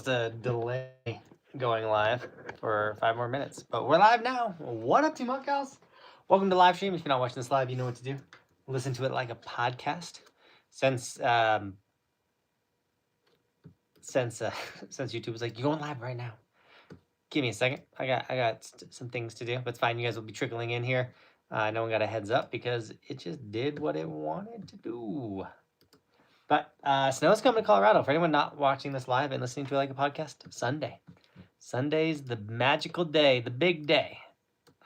caused a delay going live for 5 more minutes. But we're live now. What up, Team Buckhouse? Welcome to live stream. If you're not watching this live, you know what to do. Listen to it like a podcast. Since YouTube was like, you're going live right now. Give me a second. I got some things to do, but it's fine. You guys will be trickling in here. No one got a heads up because it just did what it wanted to do. But snow's coming to Colorado. For anyone not watching this live and listening to it like a podcast, Sunday's the magical day, the big day.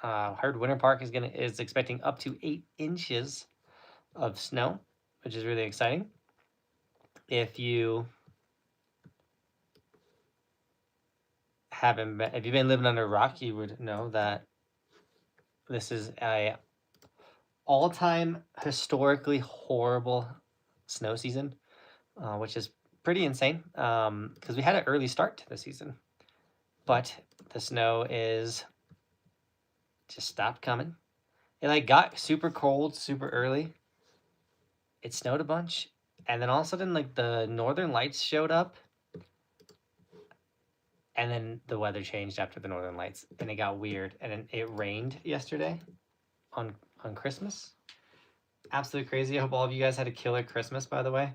Heard Winter Park is expecting up to 8 inches of snow, which is really exciting. If you've been living under a rock, you would know that this is a all-time historically horrible snow season, which is pretty insane because we had an early start to the season, but the snow is just stopped coming. It got super cold super early. It snowed a bunch, and then all of a sudden the northern lights showed up, and then the weather changed after the northern lights, and it got weird, and then it rained yesterday on Christmas. Absolutely crazy. I hope all of you guys had a killer Christmas, by the way.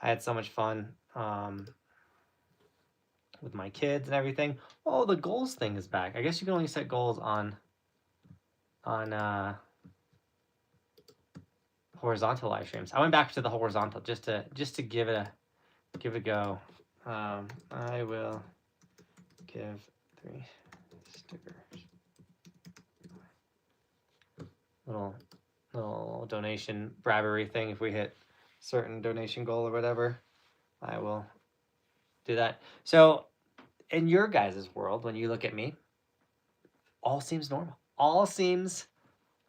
I had so much fun with my kids and everything. Oh, the goals thing is back. I guess you can only set goals on horizontal live streams. I went back to the horizontal just to give it a go. I will give 3 stickers. Little donation bribery thing. If we hit certain donation goal or whatever, I will do that. So in your guys' world, when you look at me, all seems normal. All seems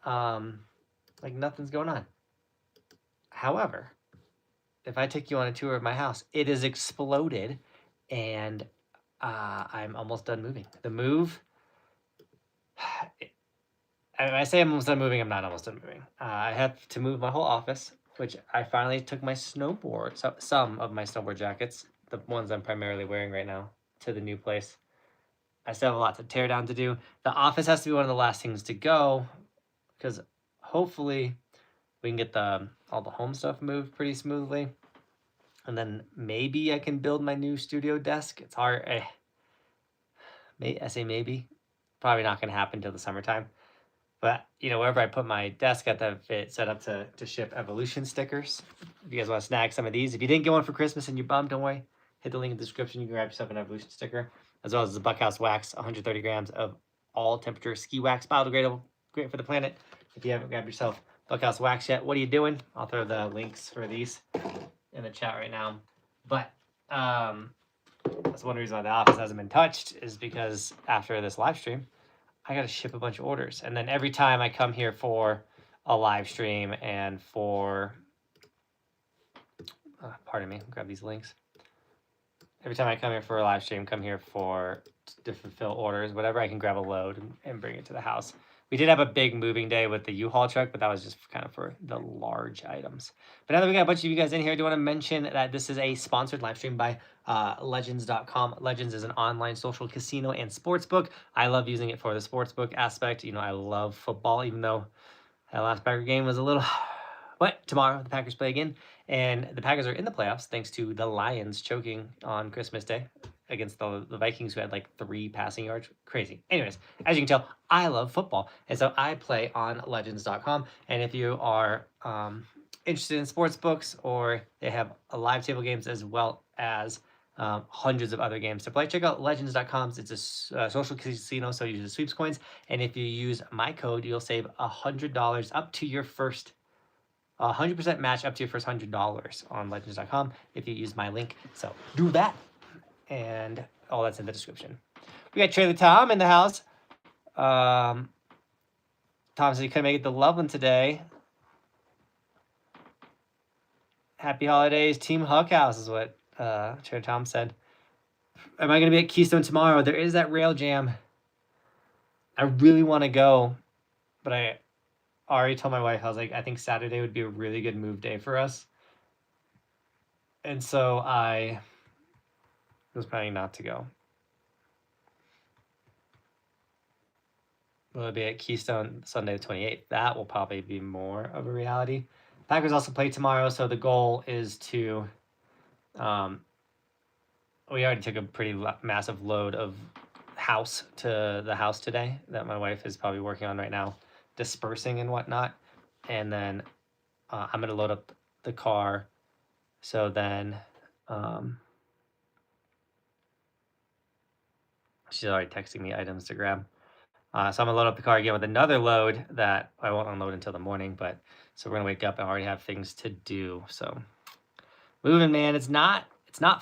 like nothing's going on. However, if I take you on a tour of my house, it has exploded, and I'm almost done moving. The move, I say I'm almost done moving, I'm not almost done moving. I have to move my whole office, which I finally took my snowboard, some of my snowboard jackets, the ones I'm primarily wearing right now, to the new place. I still have a lot to tear down to do. The office has to be one of the last things to go, because hopefully we can get all the home stuff moved pretty smoothly. And then maybe I can build my new studio desk. It's hard. I say maybe. Probably not going to happen until the summertime. But, wherever I put my desk, I have it set up to ship Evolution stickers. If you guys want to snag some of these. If you didn't get one for Christmas and you're bummed, don't worry. Hit the link in the description. You can grab yourself an Evolution sticker. As well as the Buckhouse wax, 130 grams of all-temperature ski wax. Biodegradable, great for the planet. If you haven't grabbed yourself Buckhouse wax yet, what are you doing? I'll throw the links for these in the chat right now. But that's one reason why the office hasn't been touched, is because after this live stream, I got to ship a bunch of orders. And then every time I come here for a live stream and for, pardon me, grab these links. Every time I come here for a live stream, come here for to fulfill orders, whatever, I can grab a load and bring it to the house. We did have a big moving day with the U-Haul truck, but that was just kind of for the large items. But now that we got a bunch of you guys in here, I do want to mention that this is a sponsored live stream by Legends.com. Legends is an online social casino and sportsbook. I love using it for the sportsbook aspect. I love football, even though that last Packer game was a little... But tomorrow, the Packers play again, and the Packers are in the playoffs thanks to the Lions choking on Christmas Day against the Vikings, who had 3 passing yards. Crazy. Anyways, as you can tell, I love football, and so I play on Legends.com, and if you are interested in sports books, or they have live table games as well as hundreds of other games to play, check out Legends.com. It's a social casino, so use the sweeps coins, and if you use my code, you'll save $100 up to your first 100% match up to your first $100 on Legends.com if you use my link. So do that, and all that's in the description. We got Trailer Tom in the house. Tom said he couldn't make it to Loveland today. Happy holidays, Team Buckhouse is what Trailer Tom said. Am I going to be at Keystone tomorrow? There is that rail jam. I really want to go, but I already told my wife, I was like, I think Saturday would be a really good move day for us. And so I was planning not to go. Will it be at Keystone Sunday the 28th? That will probably be more of a reality. Packers also play tomorrow, so the goal is to. We already took a pretty massive load of house to the house today that my wife is probably working on right now, dispersing and whatnot. And then I'm going to load up the car. So then she's already texting me items to grab. So I'm going to load up the car again with another load that I won't unload until the morning. But so we're going to wake up and already have things to do. So moving, man, it's not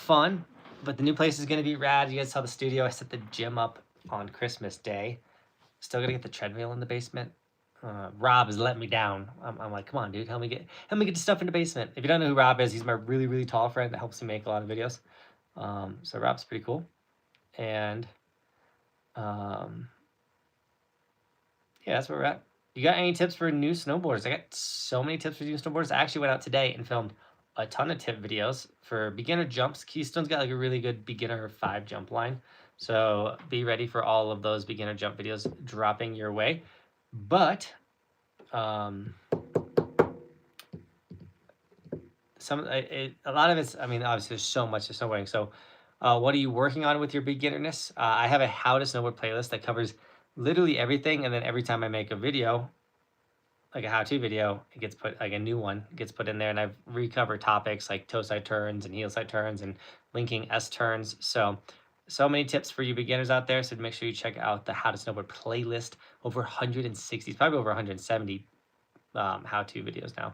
fun. But the new place is going to be rad. You guys saw the studio. I set the gym up on Christmas Day. Still got to get the treadmill in the basement. Rob is letting me down. I'm like, come on, dude. Help me get the stuff in the basement. If you don't know who Rob is, he's my really, really tall friend that helps me make a lot of videos. So Rob's pretty cool. And yeah, that's where we're at. You got any tips for new snowboarders? I got so many tips for new snowboarders. I actually went out today and filmed a ton of tip videos for beginner jumps. Keystone's got like a really good beginner 5 jump line. So be ready for all of those beginner jump videos dropping your way. But a lot of it's, I mean, obviously there's so much to snowboarding. So what are you working on with your beginnerness? I have a how to snowboard playlist that covers literally everything. And then every time I make a video, like a how-to video, it gets put, like a new one gets put in there, and I've recovered topics like toe side turns and heel side turns and linking S turns. So many tips for you beginners out there. So make sure you check out the How to Snowboard playlist. Over 160, probably over 170 how-to videos now.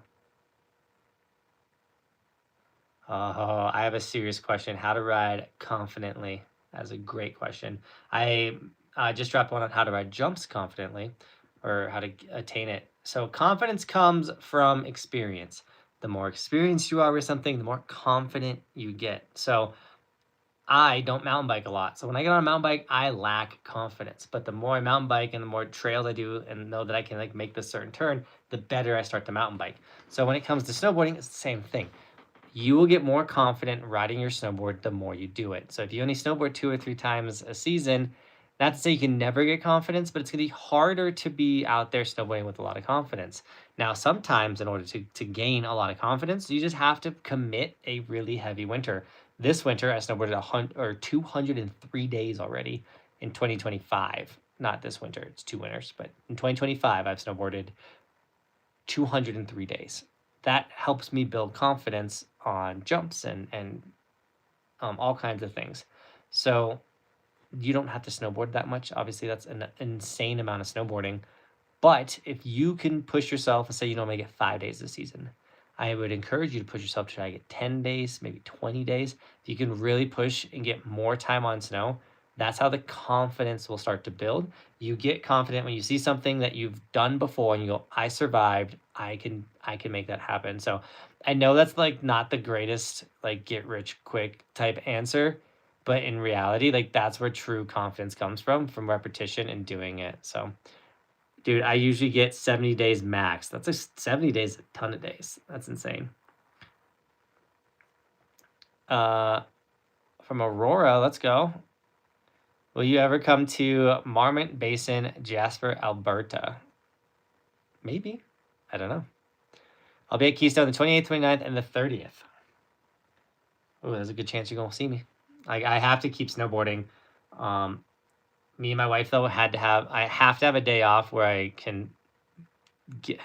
I have a serious question. How to ride confidently. That's a great question. I just dropped one on how to ride jumps confidently, or how to attain it. So confidence comes from experience. The more experienced you are with something, the more confident you get. So I don't mountain bike a lot. So when I get on a mountain bike, I lack confidence. But the more I mountain bike and the more trails I do and know that I can like make this certain turn, the better I start to mountain bike. So when it comes to snowboarding, it's the same thing. You will get more confident riding your snowboard the more you do it. So if you only snowboard 2 or 3 times a season, not to say you can never get confidence, but it's going to be harder to be out there snowboarding with a lot of confidence. Now, sometimes in order to gain a lot of confidence, you just have to commit a really heavy winter. This winter, I snowboarded 203 days already in 2025. Not this winter, it's 2 winters, but in 2025, I've snowboarded 203 days. That helps me build confidence on jumps and all kinds of things. So you don't have to snowboard that much. Obviously, that's an insane amount of snowboarding. But if you can push yourself and say you normally get 5 days this season, I would encourage you to push yourself to try to get 10 days, maybe 20 days. If you can really push and get more time on snow, that's how the confidence will start to build. You get confident when you see something that you've done before and you go, I survived, I can make that happen. So I know that's like not the greatest like get rich quick type answer, but in reality, like that's where true confidence comes from repetition and doing it. So dude, I usually get 70 days max. That's a 70 days, a ton of days. That's insane. From Aurora, let's go. Will you ever come to Marmot Basin, Jasper, Alberta? Maybe. I don't know. I'll be at Keystone the 28th, 29th, and the 30th. Oh, there's a good chance you're going to see me. I have to keep snowboarding. Me and my wife, though, I have to have a day off where I can get...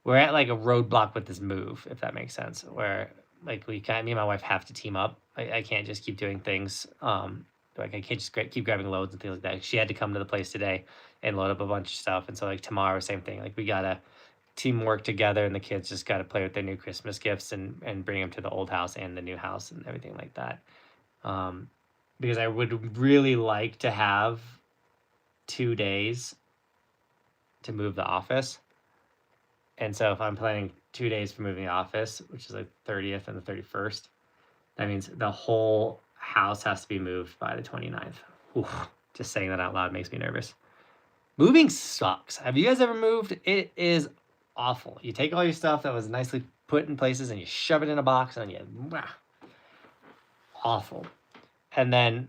We're at, like, a roadblock with this move, if that makes sense, where, like, me and my wife have to team up. I can't just keep doing things... Like, I can't just keep grabbing loads and things like that. She had to come to the place today and load up a bunch of stuff. And so, like, tomorrow, same thing. Like, we got to teamwork together, and the kids just got to play with their new Christmas gifts and bring them to the old house and the new house and everything like that. Because I would really like to have 2 days to move the office. And so if I'm planning 2 days for moving the office, which is like 30th and the 31st, that means the whole house has to be moved by the 29th. Oof, just saying that out loud makes me nervous. Moving sucks. Have you guys ever moved? It is awful. You take all your stuff that was nicely put in places and you shove it in a box and you... Awful. And then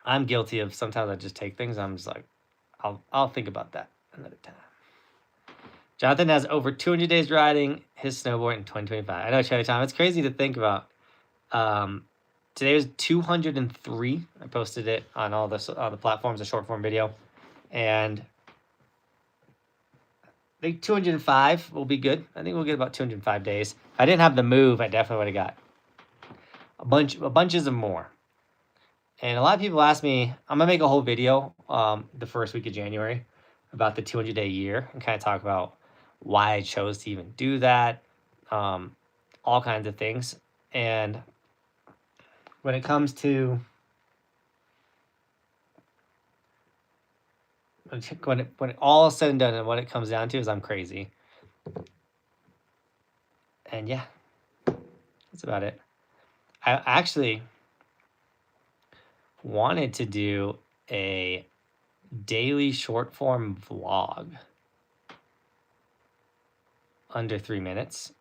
I'm guilty of sometimes I just take things. I'm just like, I'll think about that another time. Johnathan has over 200 days riding his snowboard in 2025. I know, Cherry Time. It's crazy to think about. Today was 203. I posted it on all the platforms, a short form video, and I think 205 will be good. I think we'll get about 205 days. If I didn't have the move, I definitely would have got a bunches of more. And a lot of people ask me, I'm gonna make a whole video the first week of January about the 200-day year and kind of talk about why I chose to even do that, all kinds of things. And when it comes to when it all is said and done, and what it comes down to is I'm crazy. And yeah, that's about it. I actually wanted to do a daily short form vlog under 3 minutes,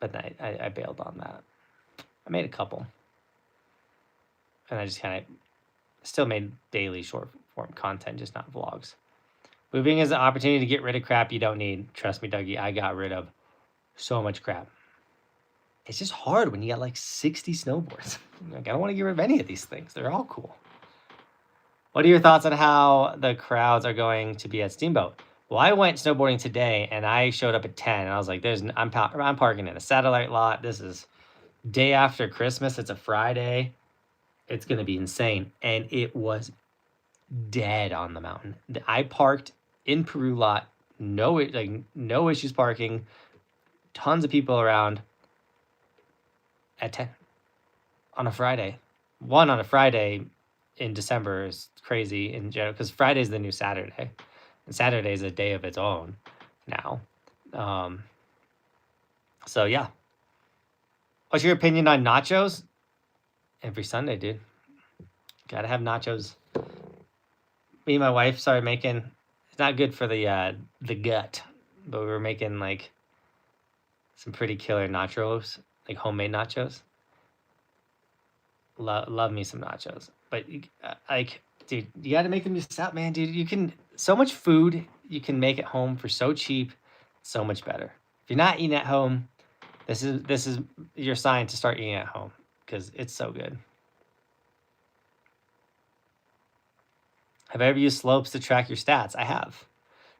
but I bailed on that. I made a couple, and I just kind of still made daily short form content, just not vlogs. Moving is an opportunity to get rid of crap you don't need. Trust me, Dougie, I got rid of so much crap. It's just hard when you got like 60 snowboards. Like, I don't want to get rid of any of these things. They're all cool. What are your thoughts on how the crowds are going to be at Steamboat? Well, I went snowboarding today, and I showed up at 10, and I was like, I'm parking in a satellite lot. This is day after Christmas. It's a Friday. It's going to be insane. And it was dead on the mountain. I parked in Peru lot. No issues parking. Tons of people around at 10 on a Friday. On a Friday in December is crazy in general, because Friday is the new Saturday, and Saturday is a day of its own now. So yeah. What's your opinion on nachos? Every Sunday, dude. Gotta have nachos. Me and my wife started making. It's not good for the gut, but we were making like some pretty killer nachos, like homemade nachos. Love me some nachos, but like, dude, you got to make them yourself, man. Dude, you can so much food you can make at home for so cheap, so much better. If you're not eating at home, this is your sign to start eating at home, because it's so good. Have I ever used Slopes to track your stats? I have.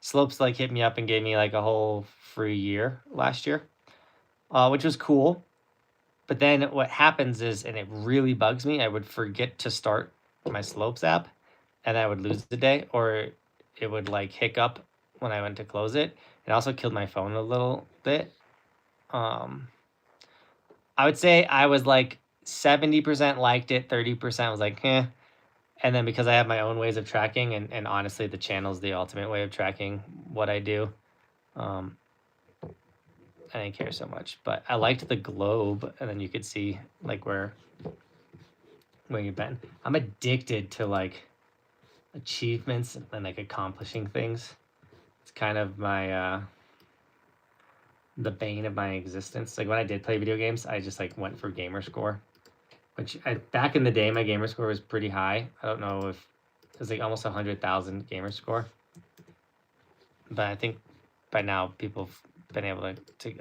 Slopes like hit me up and gave me like a whole free year last year, which was cool. But then what happens is, and it really bugs me, I would forget to start my Slopes app, and I would lose the day, or it would like hiccup when I went to close it. It also killed my phone a little bit. I would say I was like 70% liked it, 30% was like, eh. And then because I have my own ways of tracking, and honestly, the channel's the ultimate way of tracking what I do. I didn't care so much, but I liked the globe, and then you could see like where you've been. I'm addicted to like achievements and like accomplishing things. It's kind of my the bane of my existence. Like when I did play video games, I just like went for gamer score, which back in the day my gamer score was pretty high. I don't know if it was like almost 100,000 gamer score, but I think by now people have been able to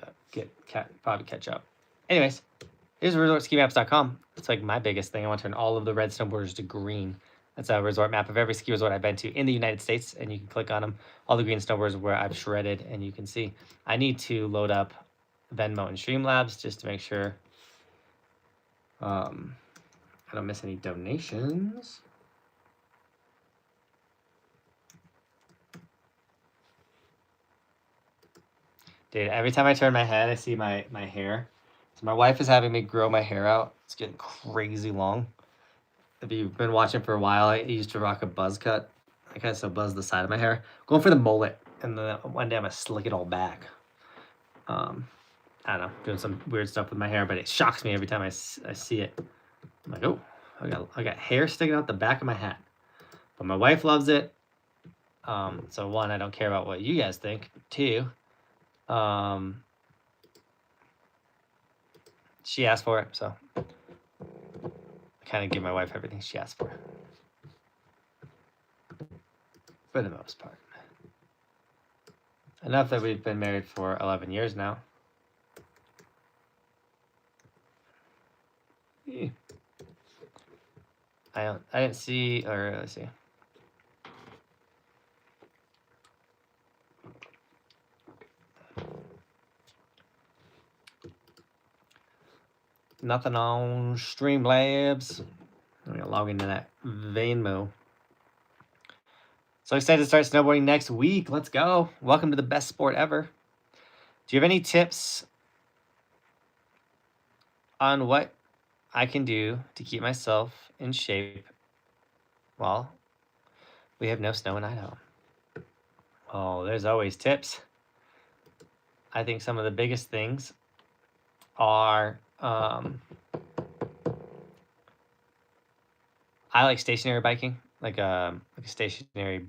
probably catch up. Anyways, here's resortskimaps.com. It's like my biggest thing. I want to turn all of the red snowboarders to green. That's a resort map of every ski resort I've been to in the United States, and you can click on them. All the green snowboarders where I've shredded, and you can see. I need to load up Venmo and Streamlabs just to make sure I don't miss any donations. Dude, every time I turn my head, I see my hair. So my wife is having me grow my hair out. It's getting crazy long. If you've been watching for a while, I used to rock a buzz cut. I kind of still buzz the side of my hair. Going for the mullet, and then one day I'm gonna slick it all back. I don't know, doing some weird stuff with my hair, but it shocks me every time I see it. I'm like, oh, I got hair sticking out the back of my hat. But my wife loves it. So one, I don't care about what you guys think. Two, she asked for it, so kind of give my wife everything she asks for the most part. Enough that we've been married for 11 years now. I didn't see, or let's see. Nothing on Streamlabs. I'm gonna log into that Venmo. So excited to start snowboarding next week. Let's go. Welcome to the best sport ever. Do you have any tips on what I can do to keep myself in shape while we have no snow in Idaho? Oh, there's always tips. I think some of the biggest things are I like stationary biking, like a stationary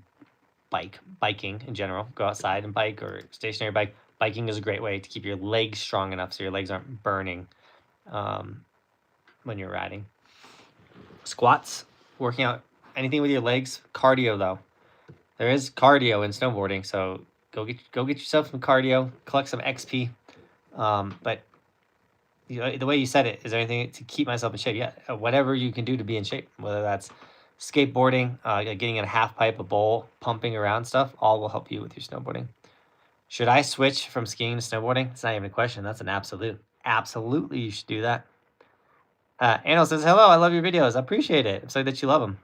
biking in general. Go outside and bike, or stationary bike. Biking is a great way to keep your legs strong enough so your legs aren't burning when you're riding. Squats, working out anything with your legs. Cardio though, there is cardio in snowboarding, so go get yourself some cardio, collect some XP. But you know, the way you said it, is there anything to keep myself in shape? Yeah, whatever you can do to be in shape, whether that's skateboarding, getting in a half pipe, a bowl, pumping around stuff, all will help you with your snowboarding. Should I switch from skiing to snowboarding? It's not even a question. That's an absolute. Absolutely, you should do that. Anil says, hello, I love your videos. I appreciate it. I'm sorry that you love them.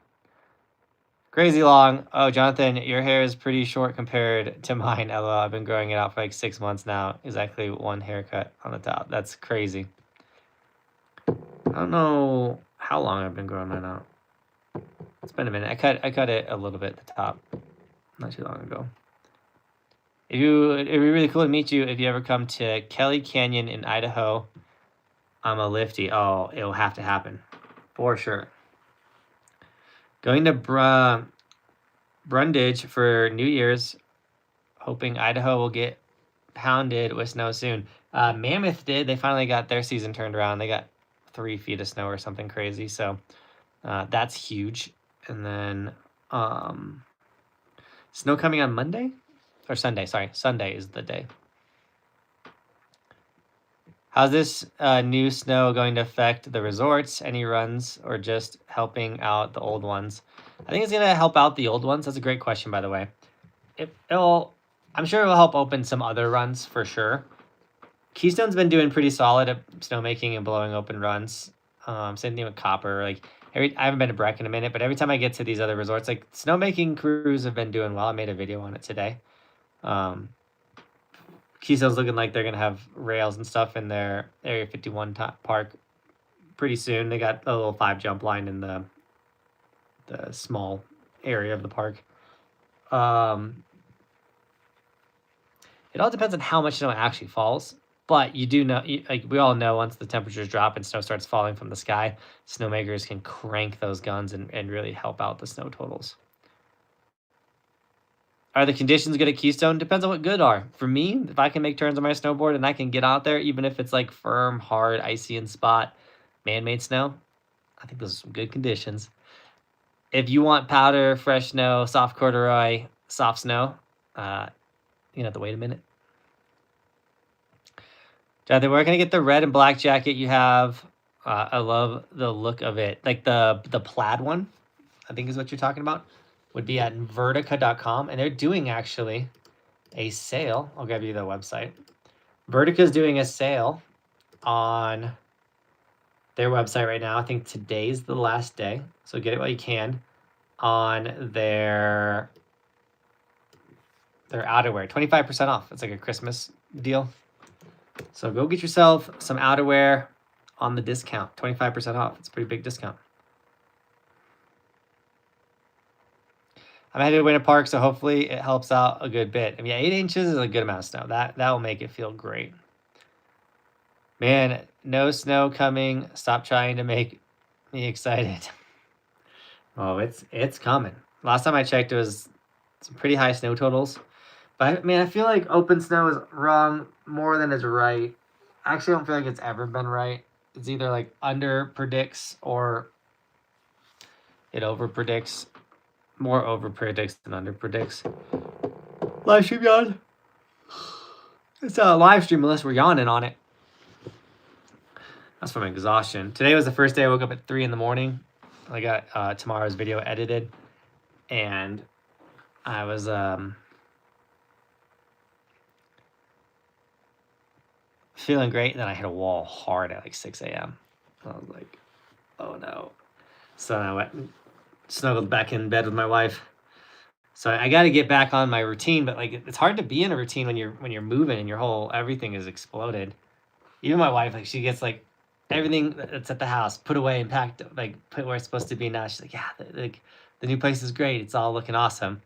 Crazy long. Oh, Jonathan, your hair is pretty short compared to mine. LOL, I've been growing it out for like 6 months now. Exactly one haircut on the top. That's crazy. I don't know how long I've been growing mine out. It's been a minute. I cut it a little bit at the top not too long ago. It'd be really cool to meet you if you ever come to Kelly Canyon in Idaho. I'm a lifty. Oh, it'll have to happen for sure. Going to Brundage for New Year's, hoping Idaho will get pounded with snow soon. Mammoth did. They finally got their season turned around. They got 3 feet of snow or something crazy. So that's huge. And then snow coming on Monday or Sunday. Sorry, Sunday is the day. How's this new snow going to affect the resorts? Any runs or just helping out the old ones? I think it's going to help out the old ones. That's a great question, by the way. I'm sure it will help open some other runs for sure. Keystone's been doing pretty solid at snowmaking and blowing open runs. Same thing with Copper. Like I haven't been to Breck in a minute, but every time I get to these other resorts, like snowmaking crews have been doing well. I made a video on it today. Keystone's looking like they're going to have rails and stuff in their Area 51 park pretty soon. They got a little 5 jump line in the small area of the park. It all depends on how much snow actually falls. But you do know, like we all know, once the temperatures drop and snow starts falling from the sky, snowmakers can crank those guns and really help out the snow totals. Are the conditions good at Keystone? Depends on what good are. For me, if I can make turns on my snowboard and I can get out there, even if it's like firm, hard, icy in spot, man-made snow, I think those are some good conditions. If you want powder, fresh snow, soft corduroy, soft snow, you have to wait a minute. Jonathan, we're going to get the red and black jacket you have. I love the look of it. Like the plaid one, I think is what you're talking about, would be at Vertica.com. And they're doing actually a sale. I'll give you the website. Vertica's doing a sale on their website right now. I think today's the last day. So get it while you can on their outerwear. 25% off. It's like a Christmas deal. So go get yourself some outerwear on the discount. 25% off. It's a pretty big discount. I'm headed to Winter Park, so hopefully it helps out a good bit. I mean, 8 inches is a good amount of snow. That will make it feel great. Man, no snow coming. Stop trying to make me excited. Oh, it's coming. Last time I checked, it was some pretty high snow totals. But, I feel like open snow is wrong more than it's right. I actually don't feel like it's ever been right. It's either like under predicts or It more over predicts than under predicts. Live stream yawn. It's a live stream unless we're yawning on it. That's from exhaustion. Today was the first day I woke up at 3 in the morning. I got tomorrow's video edited, and I was feeling great. And then I hit a wall hard at like 6 a.m. I was like, oh no. So I went and snuggled back in bed with my wife. So I got to get back on my routine, but like it's hard to be in a routine when you're moving and your whole everything is exploded. Even my wife, like she gets like everything that's at the house put away and packed, like put where it's supposed to be now. She's like, yeah, the new place is great. It's all looking awesome.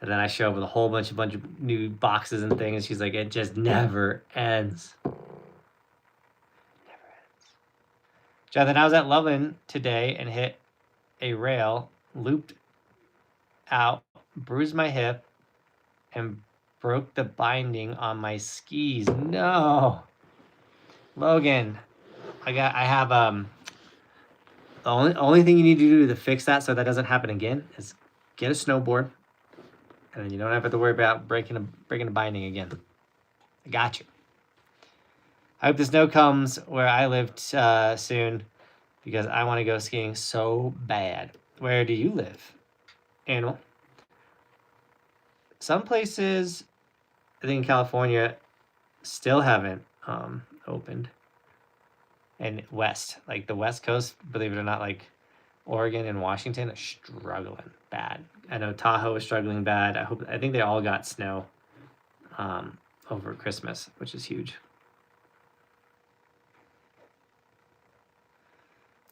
And then I show up with a whole bunch of new boxes and things. She's like, it just never ends. Never ends. Jonathan, I was at Loveland today and hit a rail, looped out, bruised my hip, and broke the binding on my skis. No. Logan, I have the only thing you need to do to fix that so that doesn't happen again is get a snowboard, and then you don't have to worry about breaking a binding again. I got you. I hope the snow comes where I live soon, because I want to go skiing so bad. Where do you live, Animal? Some places, I think in California, still haven't opened. And like the West Coast, believe it or not, like Oregon and Washington are struggling bad. I know Tahoe is struggling bad. I think they all got snow over Christmas, which is huge.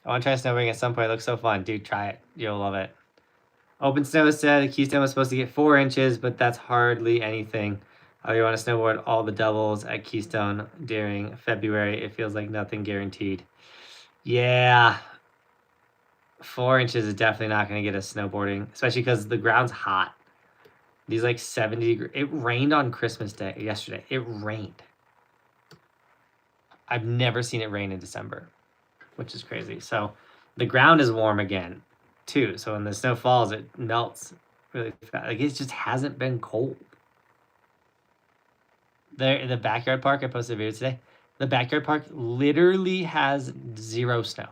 I want to try snowboarding at some point. It looks so fun. Dude, try it. You'll love it. Open Snow said Keystone was supposed to get 4 inches, but that's hardly anything. You want to snowboard all the doubles at Keystone during February. It feels like nothing guaranteed. Yeah. 4 inches is definitely not going to get us snowboarding, especially because the ground's hot. These like 70 degrees. It rained on Christmas Day yesterday. It rained. I've never seen it rain in December, which is crazy. So the ground is warm again, too. So when the snow falls, it melts really fast. Like it just hasn't been cold. There in the backyard park, I posted a video today. The backyard park literally has 0 snow.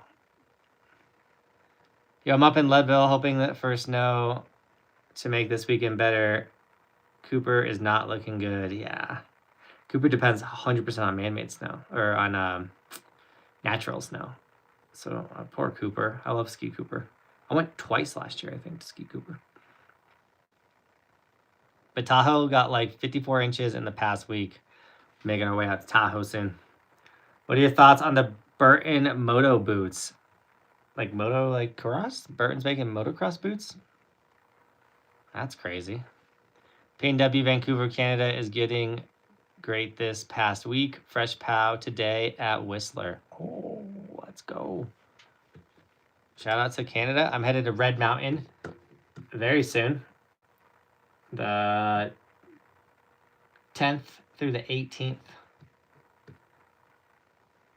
Yo, I'm up in Leadville hoping that for snow to make this weekend better. Cooper is not looking good. Yeah. Cooper depends 100% on man-made snow, or on natural snow. So poor Cooper. I love Ski Cooper. I went twice last year, I think, to Ski Cooper. But Tahoe got like 54 inches in the past week. Making our way out to Tahoe soon. What are your thoughts on the Burton Moto boots? Like Moto, like cross? Burton's making motocross boots? That's crazy. PNW Vancouver, Canada is getting great this past week. Fresh POW today at Whistler. Oh, let's go. Shout out to Canada. I'm headed to Red Mountain very soon. The 10th through the 18th.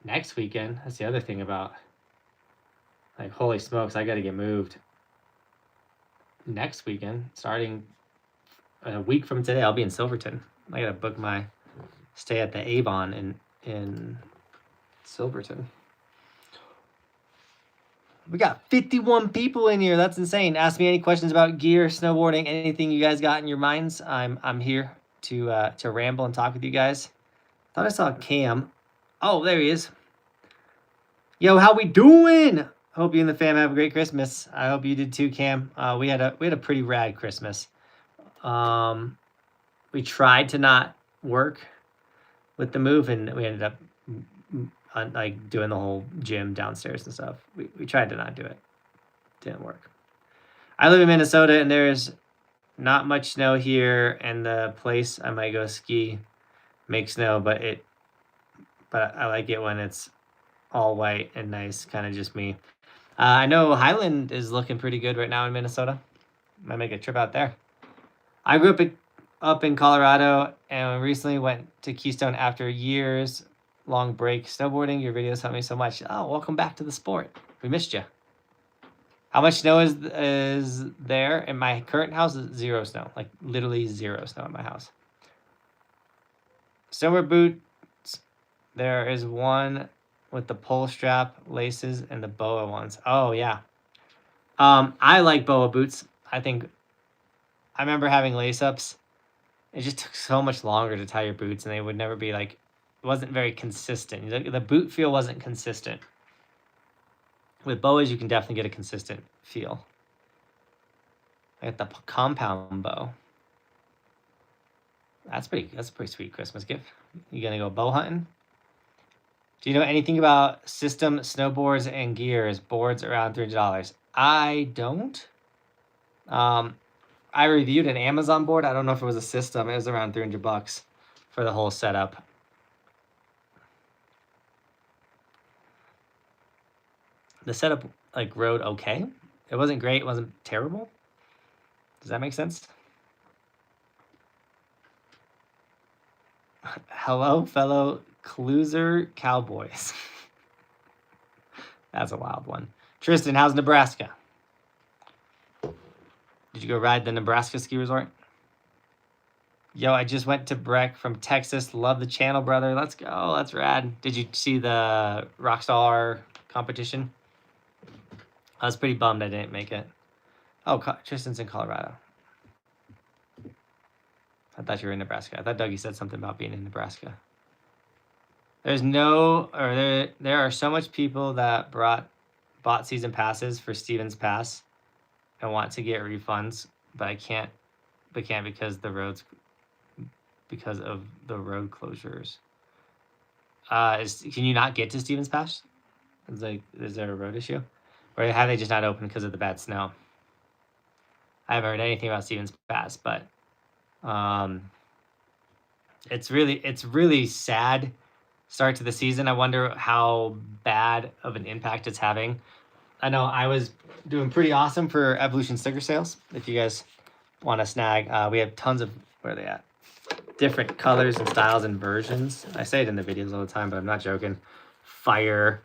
Next weekend. That's the other thing about, like, holy smokes, I got to get moved. Next weekend, starting a week from today, I'll be in Silverton. I got to book my stay at the Avon in Silverton. We got 51 people in here. That's insane. Ask me any questions about gear, snowboarding, anything you guys got in your minds. I'm here to ramble and talk with you guys. Thought I saw Cam. Oh, there he is. Yo, how we doing? Hope you and the fam have a great Christmas. I hope you did too, Cam. We had a pretty rad Christmas. We tried to not work with the move, and we ended up like doing the whole gym downstairs and stuff. We tried to not do it. Didn't work. I live in Minnesota, and there's not much snow here, and the place I might go ski makes snow, but I like it when it's all white and nice, kind of just me. I know Highland is looking pretty good right now in Minnesota. Might make a trip out there. I grew up in Colorado and recently went to Keystone after years long break snowboarding. Your videos helped me so much. Oh, welcome back to the sport. We missed you. How much snow is there? In my current house is 0 snow. Like literally 0 snow in my house. Snowboard boots. There is one with the pull strap, laces, and the boa ones. Oh yeah. I like boa boots. I remember having lace ups. It just took so much longer to tie your boots, and they would never be like, it wasn't very consistent. The boot feel wasn't consistent. With boas, you can definitely get a consistent feel. I got the compound bow. That's a pretty sweet Christmas gift. You gonna go bow hunting? Do you know anything about system snowboards and gears? Boards around $300. I don't. I reviewed an Amazon board. I don't know if it was a system. It was around $300 for the whole setup. The setup like rode okay. It wasn't great. It wasn't terrible. Does that make sense? Hello, fellow Closer Cowboys. That's a wild one. Tristan, how's Nebraska? Did you go ride the Nebraska ski resort? Yo, I just went to Breck from Texas. Love the channel, brother. Let's go. That's rad. Did you see the Rockstar competition? I was pretty bummed I didn't make it. Oh, Tristan's in Colorado. I thought you were in Nebraska. I thought Dougie said something about being in Nebraska. There are so much people that bought season passes for Stevens Pass and want to get refunds, but can't because of the road closures. Can you not get to Stevens Pass? Is there a road issue? Or have they just not opened because of the bad snow? I haven't heard anything about Stevens Pass, but it's really sad start to the season. I wonder how bad of an impact it's having. I know I was doing pretty awesome for Evolution sticker sales. If you guys want to snag, we have tons of, where are they at? Different colors and styles and versions. I say it in the videos all the time, but I'm not joking. Fire,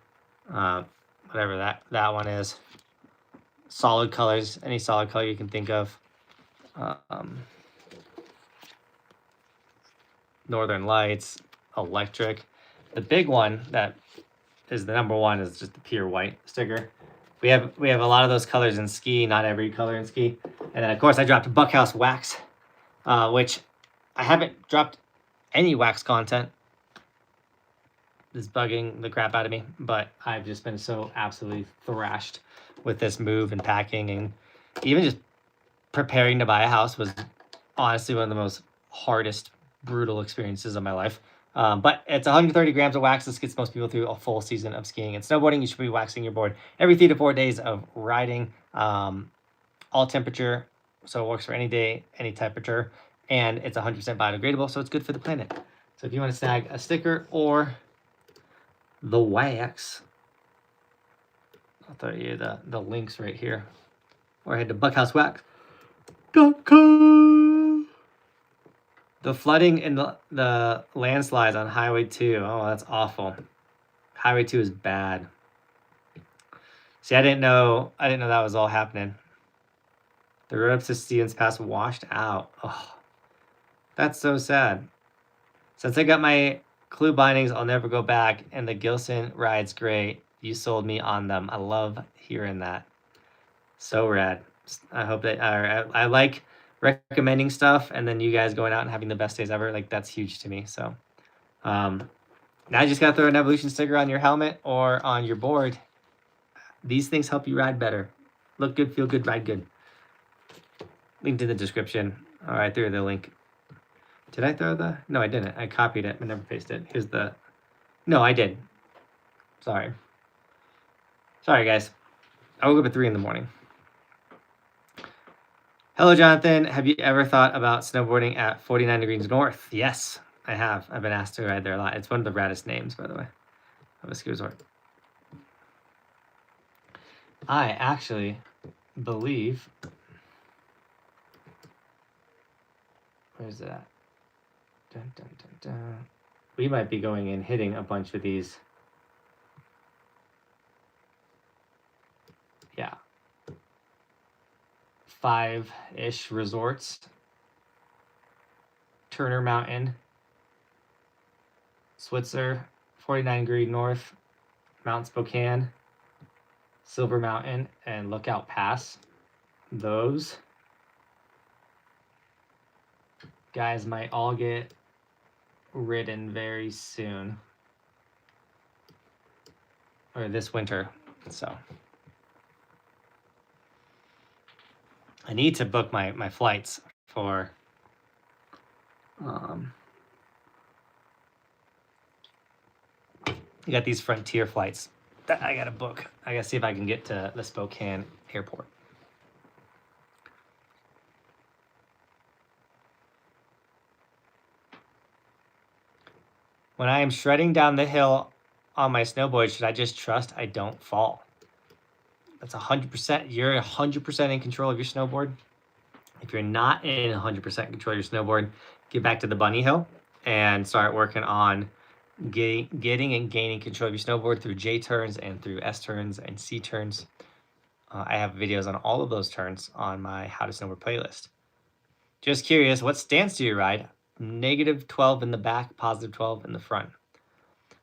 whatever that one is. Solid colors, any solid color you can think of. Northern Lights, electric. The big one that is the number one is just the pure white sticker. We have a lot of those colors in ski, not every color in ski. And then of course I dropped Buckhouse wax, which I haven't dropped any wax content. It's bugging the crap out of me, but I've just been so absolutely thrashed with this move and packing, and even just preparing to buy a house was honestly one of the most hardest, brutal experiences of my life. But it's 130 grams of wax. This gets most people through a full season of skiing and snowboarding. You should be waxing your board every 3 to 4 days of riding, all temperature. So it works for any day, any temperature, and it's 100% biodegradable. So it's good for the planet. So if you want to snag a sticker or the wax, I'll throw you the links right here, or head to buckhouse.wax.com. The flooding and the landslides on Highway 2. Oh, that's awful. Highway 2 is bad. See, I didn't know that was all happening. The road up to Stevens Pass washed out. Oh, that's so sad. Since I got my Clue bindings, I'll never go back, and the Gilson ride's great. You sold me on them. I love hearing that. So rad. I hope that I like recommending stuff, and then you guys going out and having the best days ever. Like, that's huge to me. So now you just gotta throw an Evolution sticker on your helmet or on your board. These things help you ride better. Look good, feel good, ride good. Linked in the description. All right, threw the link. Did I throw the? No, I didn't. I copied it but never pasted it. Here's the. No, I did. Sorry, guys. I woke up at 3 in the morning. Hello, Jonathan. Have you ever thought about snowboarding at 49 degrees north? Yes, I have. I've been asked to ride there a lot. It's one of the raddest names, by the way, of a ski resort. I actually believe. Where's it at? Dun, dun, dun, dun. We might be going and hitting a bunch of these. Yeah. 5-ish resorts. Turner Mountain, Switzer, 49° North, Mount Spokane, Silver Mountain, and Lookout Pass. Those guys might all get ridden very soon, or this winter. So I need to book my flights for you got these Frontier flights that I gotta book. I gotta see if I can get to the Spokane airport. When I am shredding down the hill on my snowboard, should I just trust I don't fall? That's 100%. You're 100% in control of your snowboard. If you're not in 100% control of your snowboard, get back to the bunny hill and start working on getting and gaining control of your snowboard through J turns and through S turns and C turns. I have videos on all of those turns on my How to Snowboard playlist. Just curious, what stance do you ride? -12 in the back, +12 in the front.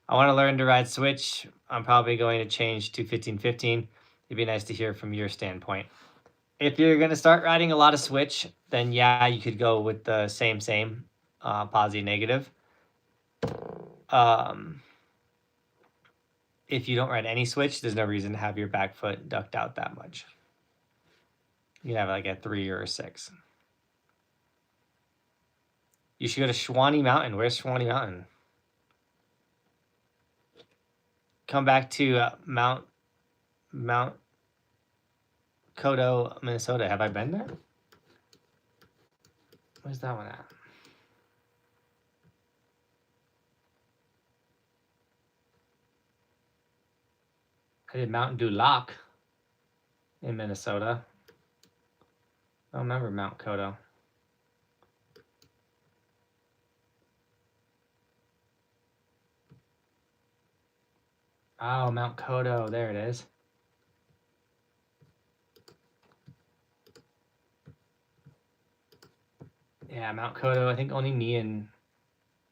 I want to learn to ride switch. I'm probably going to change to 15-15. It'd be nice to hear from your standpoint. If you're going to start riding a lot of switch, then yeah, you could go with the same, positive, negative. If you don't ride any switch, there's no reason to have your back foot ducked out that much. You can have like a 3 or a 6. You should go to Shawnee Mountain. Where's Shawnee Mountain? Come back to Mount Kodo, Minnesota. Have I been there? Where's that one at? I did Mountain Du Lac in Minnesota. I don't remember Mount Kodo. Oh, Mount Kodo. There it is. Yeah, Mount Kodo. I think only me and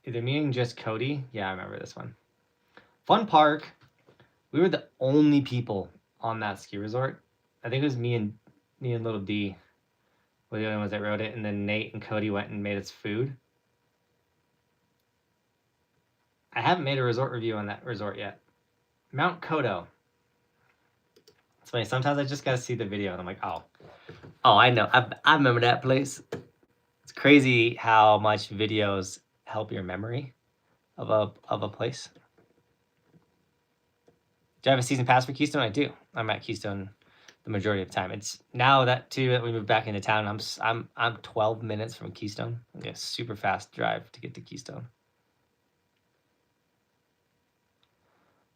either me and just Cody. Yeah, I remember this one. Fun park. We were the only people on that ski resort. I think it was me and little D were the only ones that rode it, and then Nate and Cody went and made us food. I haven't made a resort review on that resort yet. Mount Kodo. It's funny. Sometimes I just gotta see the video, and I'm like, oh, I know. I remember that place. It's crazy how much videos help your memory of a place. Do I have a season pass for Keystone? I do. I'm at Keystone the majority of the time. It's now that we moved back into town. I'm 12 minutes from Keystone. I get a super fast drive to get to Keystone.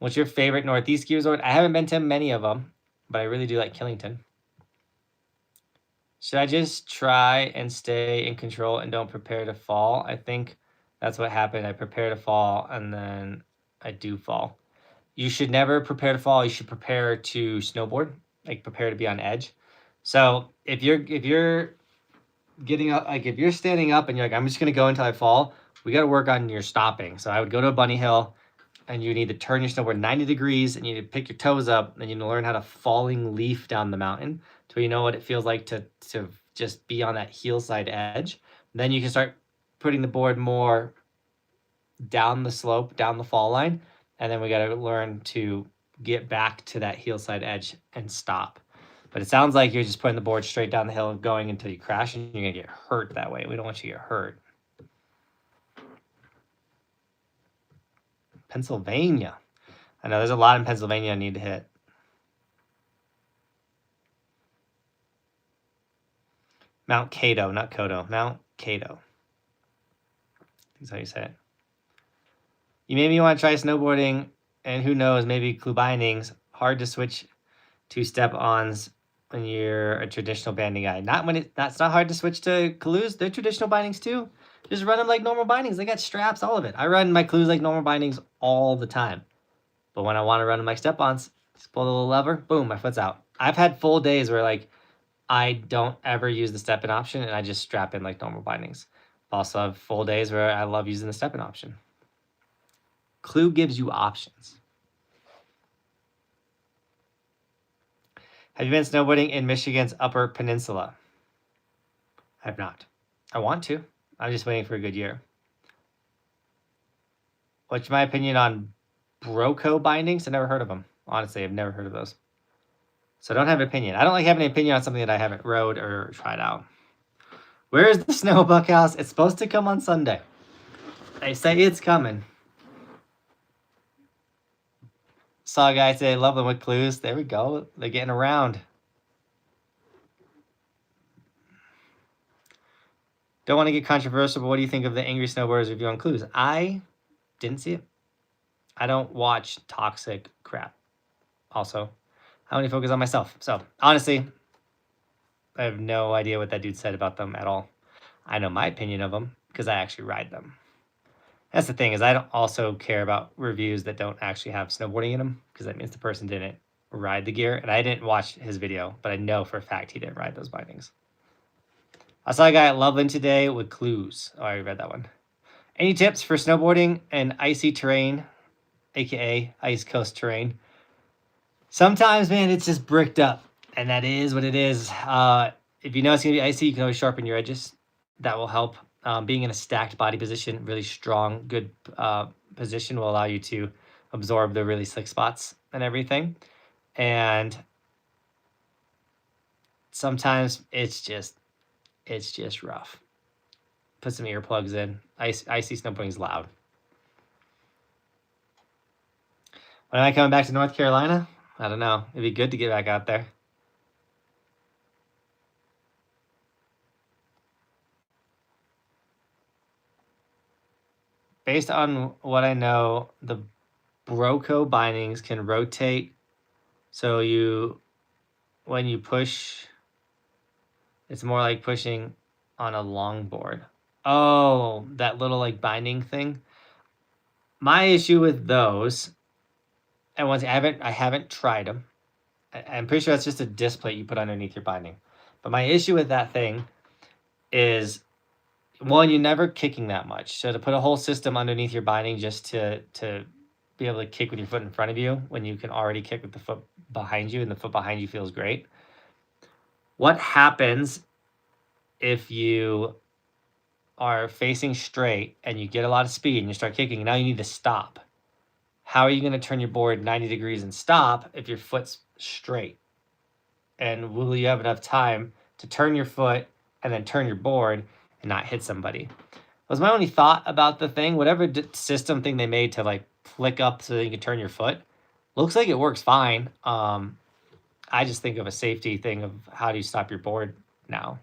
What's your favorite Northeast ski resort? I haven't been to many of them, but I really do like Killington. Should I just try and stay in control and don't prepare to fall? I think that's what happened. I prepare to fall, and then I do fall. You should never prepare to fall. You should prepare to snowboard, like prepare to be on edge. So if you're getting up, like if you're standing up and you're like, I'm just gonna go until I fall, we got to work on your stopping. So I would go to a bunny hill, and you need to turn your snowboard 90 degrees, and you need to pick your toes up, and you need to learn how to falling leaf down the mountain so you know what it feels like to just be on that heel side edge. Then you can start putting the board more down the slope, down the fall line, and then we got to learn to get back to that heel side edge and stop. But it sounds like you're just putting the board straight down the hill and going until you crash, and you're going to get hurt that way. We don't want you to get hurt. Pennsylvania. I know there's a lot in Pennsylvania I need to hit. Mount Cato, not Kodo. Mount Cato. That's how you say it. You made me want to try snowboarding, and who knows, maybe clue bindings. Hard to switch to step-ons when you're a traditional banding guy. That's not hard to switch to clues. They're traditional bindings too. Just run them like normal bindings. They got straps, all of it. I run my clues like normal bindings all the time. But when I want to run them like step-ons, just pull the little lever, boom, my foot's out. I've had full days where like I don't ever use the step-in option, and I just strap in like normal bindings. Also have full days where I love using the step-in option. Clue gives you options. Have you been snowboarding in Michigan's Upper Peninsula? I have not. I want to. I'm just waiting for a good year. What's my opinion on Broco bindings? I've never heard of them. Honestly, I've never heard of those. So I don't have an opinion. I don't like having an opinion on something that I haven't rode or tried out. Where is the snow, Buckhouse? It's supposed to come on Sunday. They say it's coming. Saw a guy say, love them with clues. There we go. They're getting around. Don't want to get controversial, but what do you think of the Angry Snowboarders review on clues? I didn't see it. I don't watch toxic crap. Also, I only focus on myself. So, honestly, I have no idea what that dude said about them at all. I know my opinion of them because I actually ride them. That's the thing, is I don't also care about reviews that don't actually have snowboarding in them, because that means the person didn't ride the gear. And I didn't watch his video, but I know for a fact he didn't ride those bindings. I saw a guy at Loveland today with clues. Oh, I already read that one. Any tips for snowboarding and icy terrain, aka ice coast terrain? Sometimes, man, it's just bricked up, and that is what it is. If you know it's gonna be icy, you can always sharpen your edges. That will help. Being in a stacked body position, really strong, good position will allow you to absorb the really slick spots and everything. And sometimes it's just rough. Put some earplugs in. Icy snowboarding is loud. When am I coming back to North Carolina? I don't know. It'd be good to get back out there. Based on what I know, the Broco bindings can rotate. So when you push, it's more like pushing on a longboard. Oh, that little like binding thing. My issue with those, and once I haven't tried them. I'm pretty sure that's just a disc plate you put underneath your binding. But my issue with that thing is, one, you're never kicking that much. So to put a whole system underneath your binding just to be able to kick with your foot in front of you when you can already kick with the foot behind you and the foot behind you feels great. What happens if you are facing straight and you get a lot of speed and you start kicking, and now you need to stop? How are you going to turn your board 90 degrees and stop if your foot's straight? And will you have enough time to turn your foot and then turn your board and not hit somebody? That was my only thought about the thing. Whatever system thing they made to like flick up so that you can turn your foot, looks like it works fine. I just think of a safety thing of how do you stop your board now?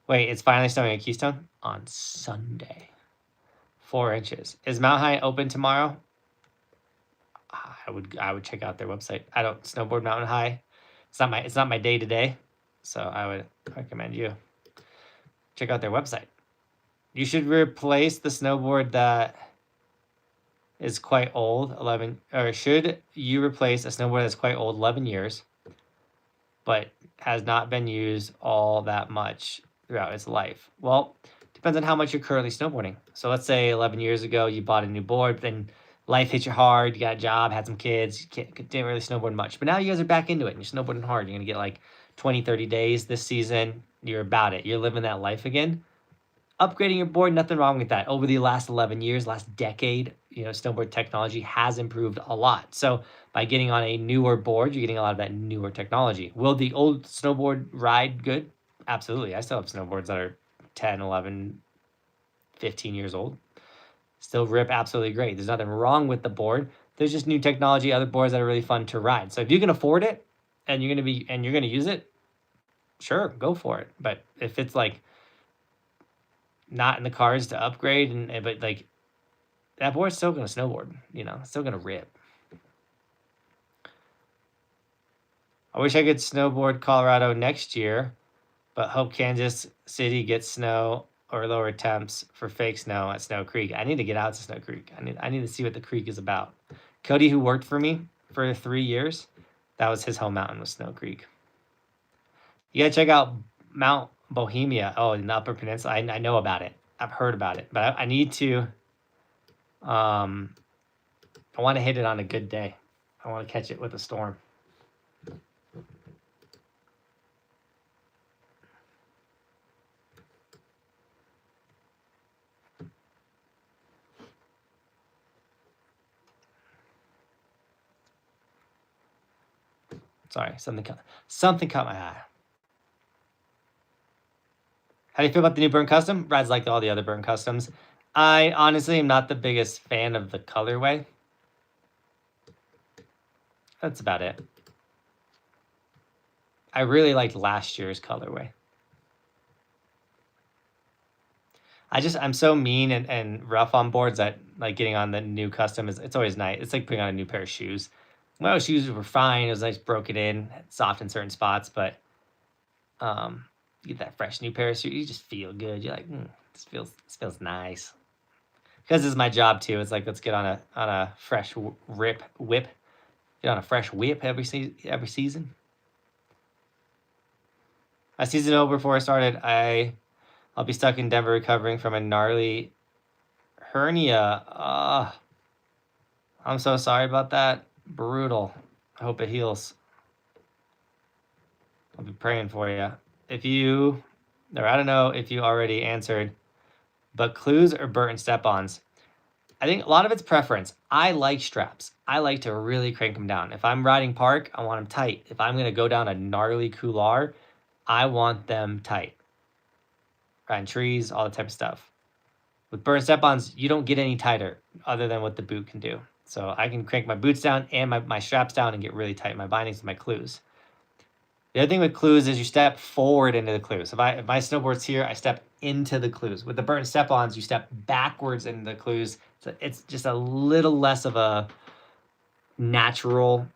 Wait, it's finally snowing at Keystone? On Sunday. 4 inches. Is Mount High open tomorrow? I would check out their website. I don't snowboard Mountain High. It's not my day to day, so I would recommend you check out their website. You should replace the snowboard that is quite old, should you replace a snowboard that's quite old, 11 years, but has not been used all that much throughout its life? Well, depends on how much you're currently snowboarding. So let's say 11 years ago you bought a new board, but then life hit you hard, you got a job, had some kids, you didn't really snowboard much. But now you guys are back into it and you're snowboarding hard. You're going to get like 20, 30 days this season. You're about it. You're living that life again. Upgrading your board, nothing wrong with that. Over the last 11 years, last decade, snowboard technology has improved a lot. So by getting on a newer board, you're getting a lot of that newer technology. Will the old snowboard ride good? Absolutely. I still have snowboards that are 10, 11, 15 years old. Still rip absolutely great. There's nothing wrong with the board. There's just new technology, other boards that are really fun to ride. So if you can afford it and you're gonna use it, sure, go for it. But if it's like not in the cards to upgrade, but like that board's still gonna snowboard, it's still gonna rip. I wish I could snowboard Colorado next year, but hope Kansas City gets snow or lower temps for fake snow at Snow Creek. I need to get out to Snow Creek. I need to see what the creek is about. Cody, who worked for me for 3 years, That was his home mountain, was Snow Creek. You gotta check out Mount Bohemia. Oh, in the Upper Peninsula. I know about it. I've heard about it, but I need to. I want to hit it on a good day. I want to catch it with a storm. Sorry, something caught my eye. How do you feel about the new Burn Custom? Rides like all the other Burn Customs. I honestly am not the biggest fan of the colorway. That's about it. I really liked last year's colorway. I'm so mean and rough on boards that like getting on the new custom it's always nice. It's like putting on a new pair of shoes. My shoes were fine. It was nice, broke it in, soft in certain spots, but you get that fresh new pair of shoes, you just feel good. You're like, this feels nice. Because this is my job too. It's like, let's get on a fresh whip. Get on a fresh whip every season. My season over before I started, I'll be stuck in Denver recovering from a gnarly hernia. I'm so sorry about that. Brutal. I hope it heals. I'll be praying for you. I don't know if you already answered, but clues or Burton step-ons? I think a lot of it's preference. I like straps. I like to really crank them down. If I'm riding park, I want them tight. If I'm going to go down a gnarly couloir, I want them tight. Riding trees, all that type of stuff. With Burton step-ons, you don't get any tighter other than what the boot can do. So I can crank my boots down and my straps down and get really tight in my bindings and my clues. The other thing with clues is you step forward into the clues. If my snowboard's here, I step into the clues. With the Burton step-ons, you step backwards into the clues. So it's just a little less of a natural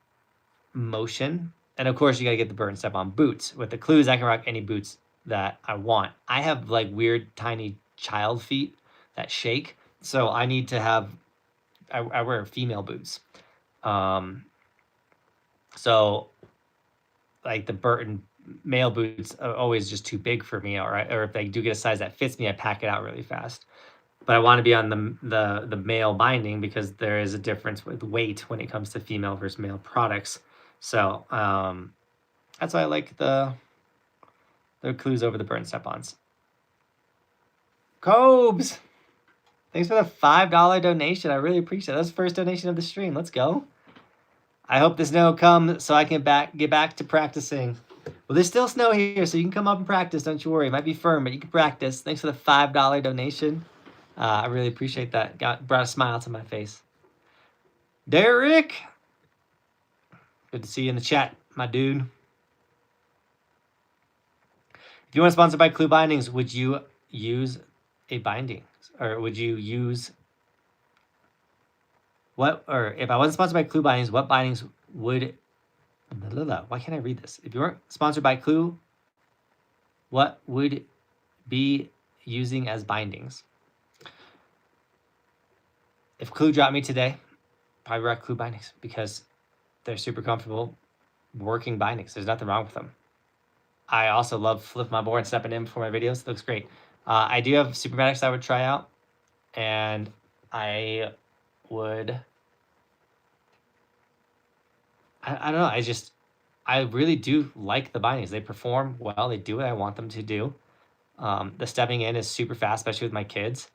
motion. And of course, you gotta get the Burton step-on boots. With the clues, I can rock any boots that I want. I have like weird, tiny child feet that shake. So I need to have, I wear female boots. So like the Burton male boots are always just too big for me, or if I do get a size that fits me, I pack it out really fast. But I want to be on the male binding because there is a difference with weight when it comes to female versus male products. So that's why I like the clues over the Burton step-ons. Cobes! Thanks for the $5 donation. I really appreciate it. That's the first donation of the stream. Let's go. I hope the snow comes so I can get back to practicing. Well, there's still snow here, so you can come up and practice. Don't you worry. It might be firm, but you can practice. Thanks for the $5 donation. I really appreciate that. Brought a smile to my face. Derek! Good to see you in the chat, my dude. If you want to sponsor by Clue Bindings, would you use a binding? Or would you use... Or if I wasn't sponsored by Clue Bindings, what bindings would... Why can't I read this? If you weren't sponsored by Clue, what would be using as bindings? If Clue dropped me today, probably rock Clue Bindings because they're super comfortable working bindings. There's nothing wrong with them. I also love flipping my board and stepping in for my videos. It looks great. I do have Supermatics I would try out, and I would... I don't know. I really do like the bindings. They perform well. They do what I want them to do. The stepping in is super fast, especially with my kids.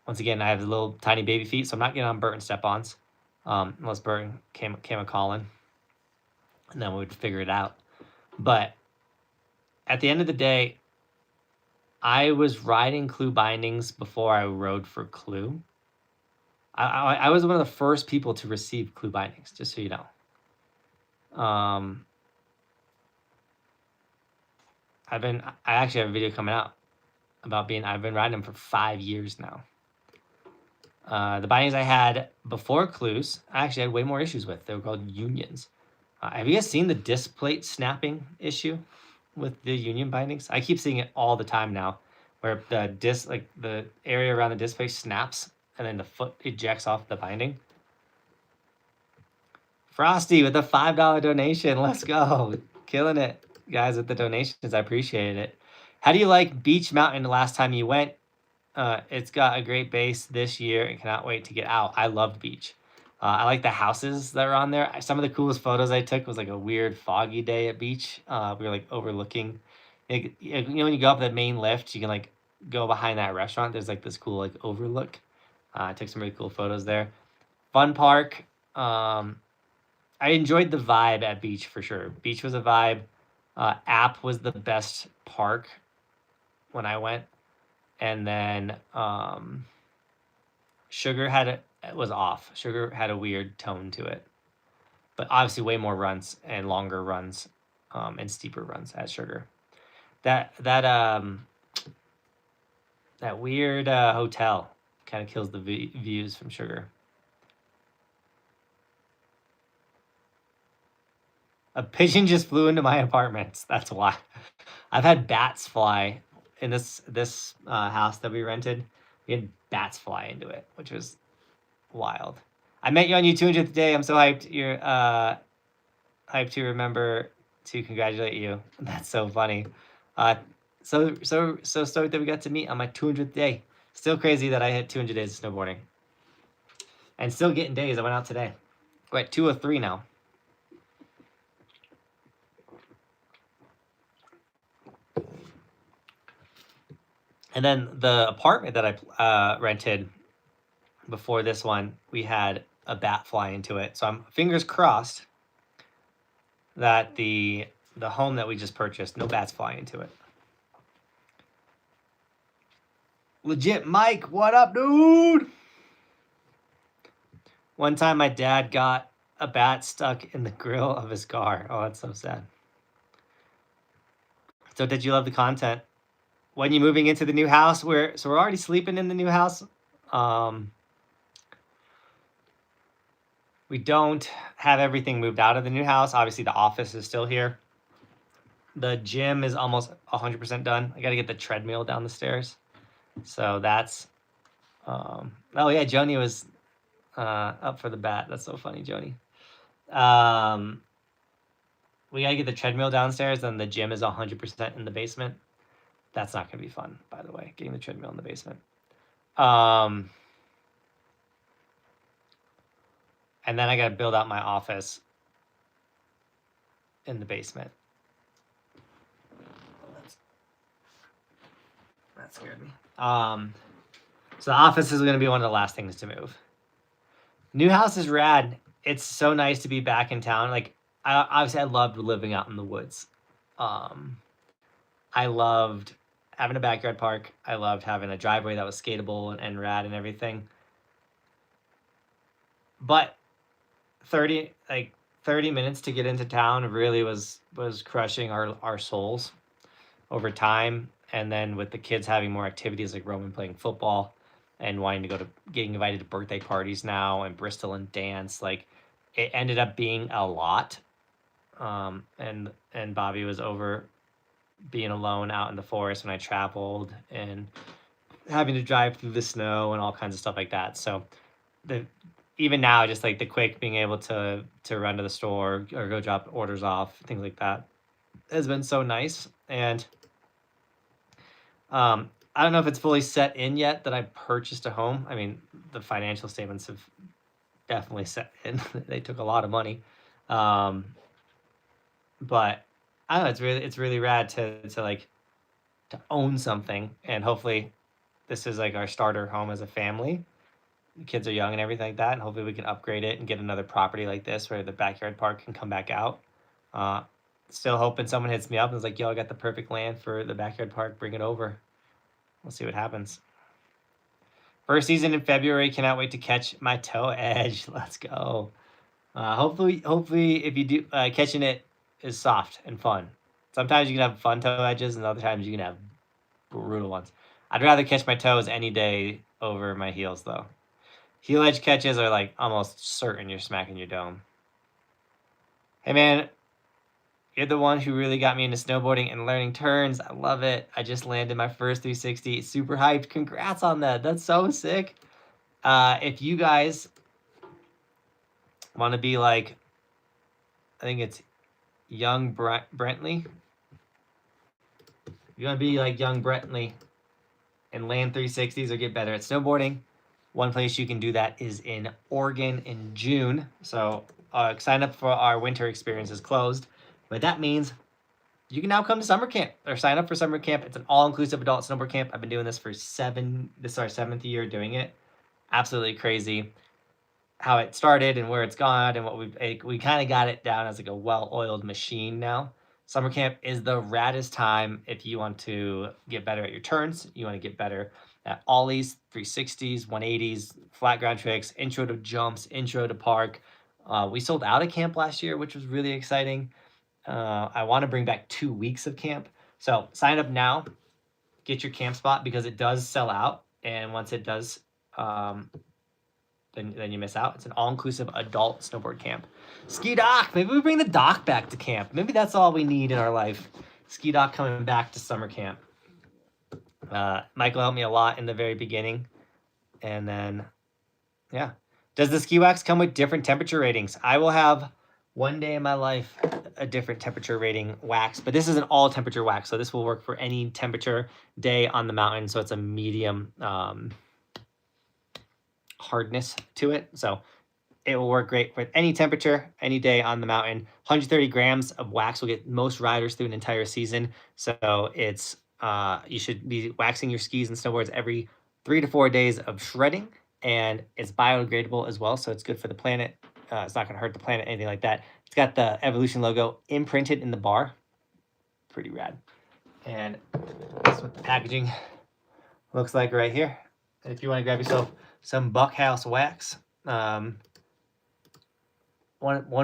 Once again, I have little tiny baby feet, so I'm not getting on Burton step-ons unless Burton came a calling, and then we would figure it out. But at the end of the day, I was riding Clue bindings before I rode for Clue. I was one of the first people to receive Clue bindings, just so you know. I actually have a video coming out about I've been riding them for 5 years now. The bindings I had before Clues, I actually had way more issues with. They were called Unions. Have you guys seen the disc plate snapping issue with the Union bindings? I keep seeing it all the time now, where the disc, like the area around the disc plate snaps and then the foot ejects off the binding. Frosty with a $5 donation. Let's go. Killing it, guys, with the donations. I appreciate it. How do you like Beach Mountain the last time you went? It's got a great base this year and cannot wait to get out. I loved Beach. I like the houses that are on there. Some of the coolest photos I took was like a weird foggy day at Beach. We were like overlooking. When you go up the main lift, you can like go behind that restaurant. There's like this cool like overlook. I took some really cool photos there. Fun park. I enjoyed the vibe at Beach for sure. Beach was a vibe. App was the best park when I went. And then Sugar was off. Sugar had a weird tone to it. But obviously way more runs and longer runs and steeper runs at Sugar. That weird hotel kind of kills the views from Sugar. A pigeon just flew into my apartment. That's why. I've had bats fly in this house that we rented. We had bats fly into it, which was wild. I met you on your 200th day. I'm so hyped. You're hyped to remember to congratulate you. That's so funny. So stoked that we got to meet on my 200th day. Still crazy that I hit 200 days of snowboarding. And still getting days. I went out today. We're at 203 now. And then the apartment that I rented before this one, we had a bat fly into it. So I'm fingers crossed that the home that we just purchased, no bats fly into it. Legit Mike, what up, dude? One time my dad got a bat stuck in the grill of his car. Oh, that's so sad. So did you love the content? When you're moving into the new house, we're already sleeping in the new house. We don't have everything moved out of the new house. Obviously, the office is still here. The gym is almost 100% done. I got to get the treadmill down the stairs. So that's... oh, yeah, Joni was up for the bat. That's so funny, Joni. We got to get the treadmill downstairs, and the gym is 100% in the basement. That's not going to be fun, by the way, getting the treadmill in the basement. And then I got to build out my office in the basement. That scared me. So the office is going to be one of the last things to move. New house is rad. It's so nice to be back in town. Like, I loved living out in the woods. I loved having a backyard park. I loved having a driveway that was skatable and rad and everything. But 30 minutes to get into town really was crushing our souls over time. And then with the kids having more activities, like Roman playing football and wanting to getting invited to birthday parties now, and Bristol and dance, like it ended up being a lot. And Bobby was over being alone out in the forest when I traveled and having to drive through the snow and all kinds of stuff like that. So even now, just like the quick being able to run to the store or go drop orders off, things like that, has been so nice. And I don't know if it's fully set in yet that I purchased a home. I mean, the financial statements have definitely set in. They took a lot of money. But I don't know, it's really rad to own something, and hopefully this is like our starter home as a family. The kids are young and everything like that, and hopefully we can upgrade it and get another property like this where the backyard park can come back out. Still hoping someone hits me up and is like, yo, I got the perfect land for the backyard park, bring it over. We'll see what happens. First season in February, cannot wait to catch my toe edge. Let's go. Hopefully if you do, catching it is soft and fun. Sometimes you can have fun toe edges, and other times you can have brutal ones. I'd rather catch my toes any day over my heels, though. Heel edge catches are like almost certain you're smacking your dome. Hey man, you're the one who really got me into snowboarding and learning turns. I love it. I just landed my first 360. Super hyped. Congrats on that. That's so sick. If you guys want to be like I think it's Young Brentley. If you want to be like Young Brentley and land 360s or get better at snowboarding, one place you can do that is in Oregon in June. So sign up for our winter experience is closed, but that means you can now come to summer camp or sign up for summer camp. It's an all-inclusive adult snowboard camp. I've been doing this for this is our 7th year doing it. Absolutely crazy how it started and where it's gone and what we kind of got it down as like a well-oiled machine now. Summer camp is the raddest time if you want to get better at your turns, you want to get better at ollies, 360s, 180s, flat ground tricks, intro to jumps, intro to park. We sold out of camp last year, which was really exciting. I want to bring back 2 weeks of camp. So sign up now, get your camp spot because it does sell out. And once it does, then you miss out. It's an all-inclusive adult snowboard camp. Ski dock. Maybe we bring the dock back to camp. Maybe that's all we need in our life. Ski dock coming back to summer camp. Michael helped me a lot in the very beginning. And then, yeah. Does the ski wax come with different temperature ratings? I will have one day in my life a different temperature rating wax, but this is an all temperature wax. So this will work for any temperature day on the mountain. So it's a medium hardness to it. So it will work great with any temperature, any day on the mountain. 130 grams of wax will get most riders through an entire season. So it's, you should be waxing your skis and snowboards every 3 to 4 days of shredding, and it's biodegradable as well. So it's good for the planet. It's not going to hurt the planet, anything like that. It's got the Evolution logo imprinted in the bar. Pretty rad. And that's what the packaging looks like right here. And if you want to grab yourself some Buckhouse wax, one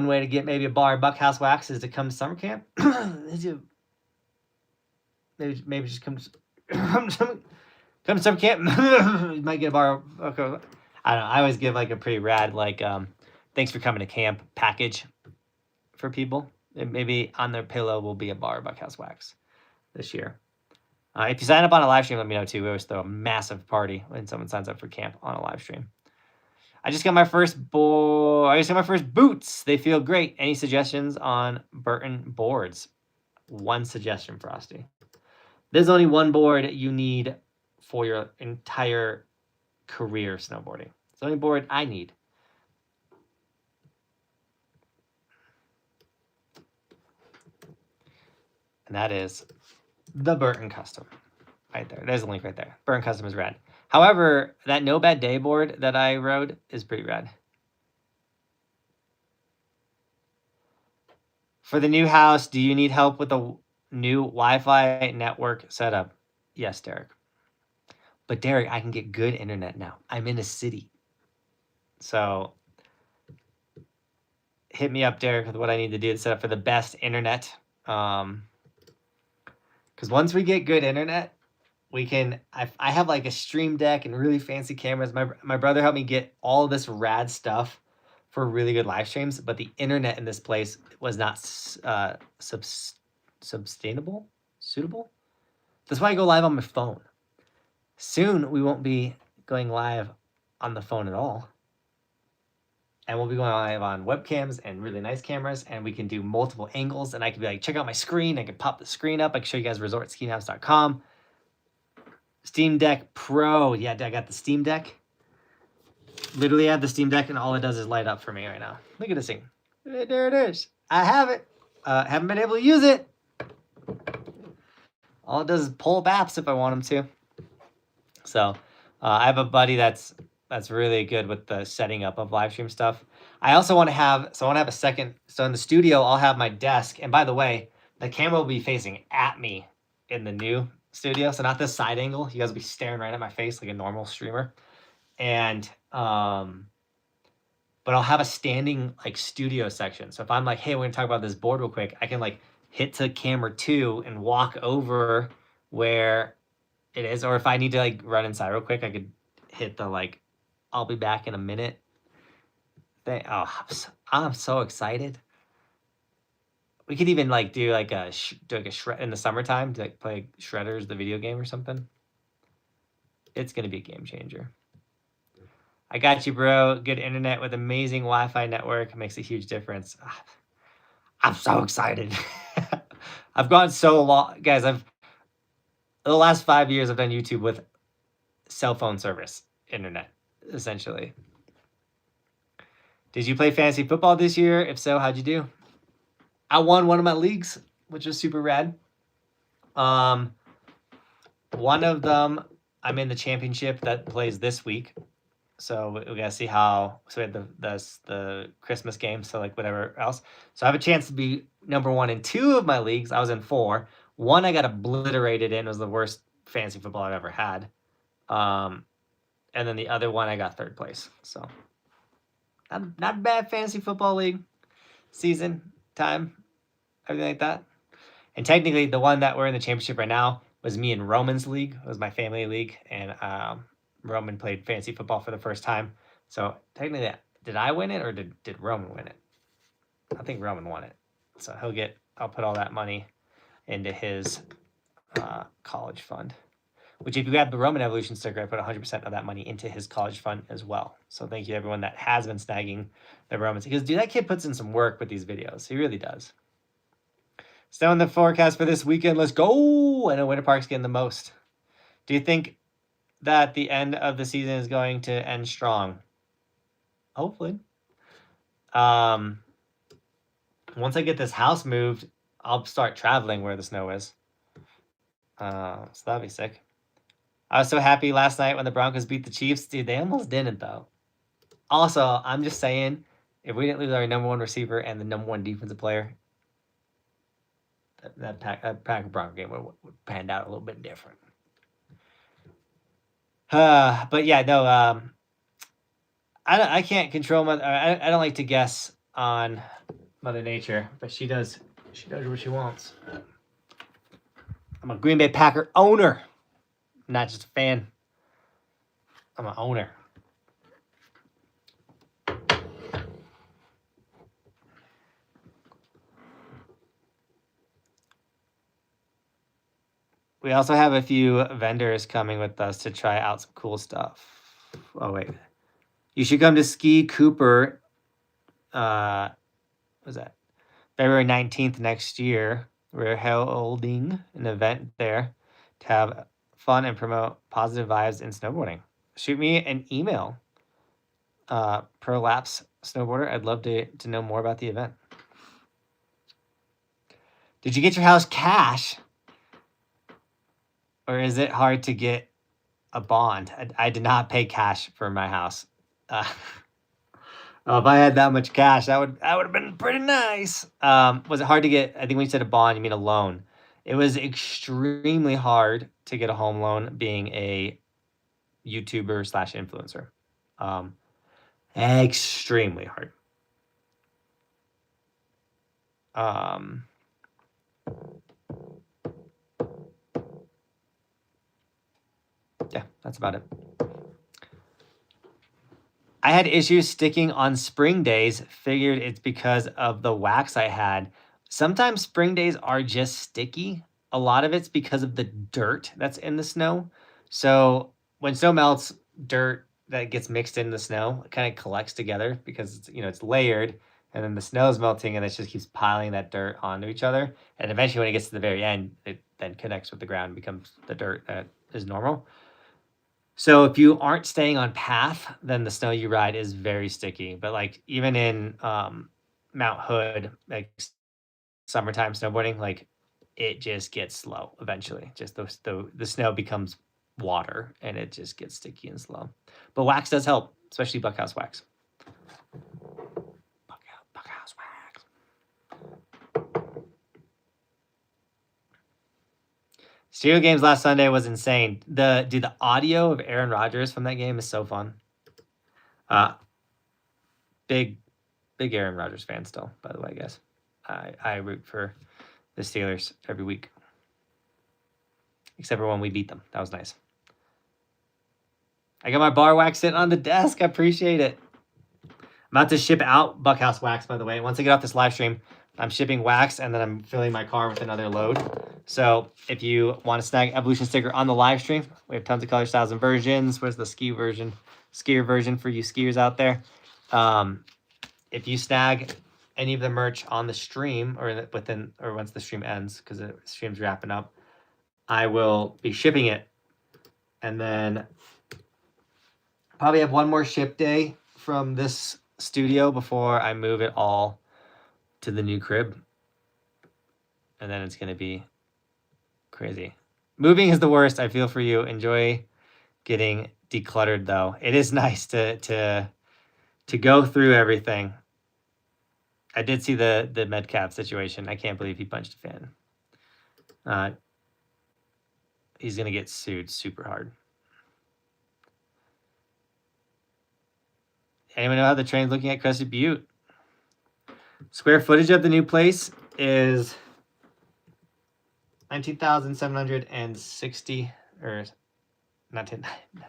way to get maybe a bar of Buckhouse wax is to come to summer camp. maybe just come to summer camp. You might get a bar. Okay. I don't know. I always give like a pretty rad like thanks for coming to camp package for people. And maybe on their pillow will be a bar of Buckhouse wax this year. If you sign up on a live stream, let me know too. We always throw a massive party when someone signs up for camp on a live stream. I just got my first boots. They feel great. Any suggestions on Burton boards? One suggestion, Frosty. There's only one board you need for your entire career snowboarding. It's the only board I need. And that is the Burton Custom. Right there. There's a link right there. Burton Custom is rad. However, that No Bad Day board that I rode is pretty rad. For the new house, do you need help with the new Wi-Fi network setup? Yes, Derek. But Derek, I can get good internet now. I'm in a city. So hit me up, Derek, with what I need to do to set up for the best internet. Because once we get good internet, we can, I have like a Stream Deck and really fancy cameras. My brother helped me get all this rad stuff for really good live streams, but the internet in this place was not suitable. That's why I go live on my phone. Soon we won't be going live on the phone at all. And we'll be going live on webcams and really nice cameras, and we can do multiple angles, and I can be like, check out my screen. I can pop the screen up. I can show you guys resortskihouse.com. Steam Deck Pro. Yeah, I got the Steam Deck. Literally, I have the Steam Deck, and all it does is light up for me right now. Look at this thing. There it is. I have it. Haven't been able to use it. All it does is pull up apps if I want them to. So I have a buddy that's really good with the setting up of live stream stuff. I also want to have a second. So in the studio, I'll have my desk. And by the way, the camera will be facing at me in the new studio. So not this side angle. You guys will be staring right at my face like a normal streamer. And, but I'll have a standing like studio section. So if I'm like, hey, we're gonna talk about this board real quick, I can like hit to camera 2 and walk over where it is. Or if I need to like run inside real quick, I could hit the like, I'll be back in a minute. I'm so excited. We could even like do like a shred in the summertime to like play Shredders, the video game or something. It's gonna be a game changer. I got you, bro. Good internet with amazing Wi-Fi network makes a huge difference. I'm so excited. I've gone so long, guys. The last 5 years I've done YouTube with cell phone service, internet, essentially. Did you play fantasy football this year? If so, how'd you do? I won one of my leagues, which was super rad. One of them, I'm in the championship that plays this week. So we gotta see how. So we had the Christmas game, so like whatever else. So I have a chance to be number 1 in 2 of my leagues. I was in 4. One I got obliterated in. It was the worst fantasy football I've ever had. And then the other one I got 3rd place. So not bad fantasy football league season time, everything like that. And technically, the one that we're in the championship right now was me and Roman's league. It was my family league, and Roman played fantasy football for the first time. So technically, did I win it or did Roman win it? I think Roman won it. So I'll put all that money into his college fund. Which, if you grab the Roman Evolution sticker, I put 100% of that money into his college fund as well. So thank you to everyone that has been snagging the Romans. Because, dude, that kid puts in some work with these videos. He really does. Snow in the forecast for this weekend. Let's go! I know Winter Park's getting the most. Do you think that the end of the season is going to end strong? Hopefully. Once I get this house moved, I'll start traveling where the snow is. So that'll be sick. I was so happy last night when the Broncos beat the Chiefs. Dude, they almost didn't, though. Also, I'm just saying, if we didn't lose our number 1 receiver and the number 1 defensive player, that Packer-Bronco game would panned out a little bit different. But yeah, no, I can't control I don't like to guess on Mother Nature, but she does what she wants. I'm a Green Bay Packer owner, not just a fan. I'm an owner. We also have a few vendors coming with us to try out some cool stuff. Oh, wait. You should come to Ski Cooper. What was that? February 19th next year. We're holding an event there to have fun and promote positive vibes in snowboarding. Shoot me an email. Prolapse Snowboarder. I'd love to know more about the event. Did you get your house cash? Or is it hard to get a bond? I did not pay cash for my house. If I had that much cash, that would have been pretty nice. Was it hard to get? I think when you said a bond, you mean a loan. It was extremely hard to get a home loan being a YouTuber/influencer. Extremely hard. Yeah, that's about it. I had issues sticking on spring days. Figured it's because of the wax I had. Sometimes spring days are just sticky. A lot of it's because of the dirt that's in the snow. So when snow melts, dirt that gets mixed in the snow kind of collects together because it's layered, and then the snow is melting and it just keeps piling that dirt onto each other. And eventually when it gets to the very end, it then connects with the ground and becomes the dirt that is normal. So if you aren't staying on path, then the snow you ride is very sticky. But like even in Mount Hood, like summertime snowboarding, like it just gets slow eventually. Just the snow becomes water and it just gets sticky and slow. But wax does help, especially Buckhouse wax. Buckhouse wax. Stereo games last Sunday was insane. The audio of Aaron Rodgers from that game is so fun. Big Aaron Rodgers fan still, by the way, guys. I root for the Steelers every week. Except for when we beat them. That was nice. I got my bar wax sitting on the desk. I appreciate it. I'm about to ship out Buckhouse wax, by the way. Once I get off this live stream, I'm shipping wax, and then I'm filling my car with another load. So if you want to snag Evolution sticker on the live stream, we have tons of color styles and versions. Where's the skier version for you skiers out there? If you snag any of the merch on the stream or within or once the stream ends, because the stream's wrapping up, I will be shipping it. And then probably have one more ship day from this studio before I move it all to the new crib. And then it's going to be crazy. Moving is the worst. I feel for you. Enjoy getting decluttered, though. It is nice to go through everything. I did see the Medcap situation. I can't believe he punched a fan. He's going to get sued super hard. Anyone know how the train's looking at Crested Butte? Square footage of the new place is 19,760 or not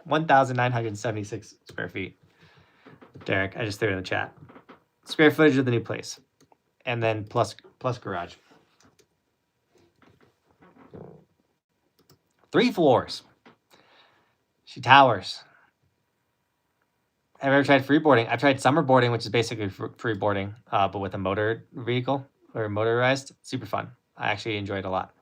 1,976 square feet. Derek, I just threw it in the chat. Square footage of the new place, and then plus garage. 3 floors. She towers. Have you ever tried freeboarding? I've tried summerboarding, which is basically freeboarding, but with a motor vehicle or motorized. Super fun. I actually enjoyed it a lot.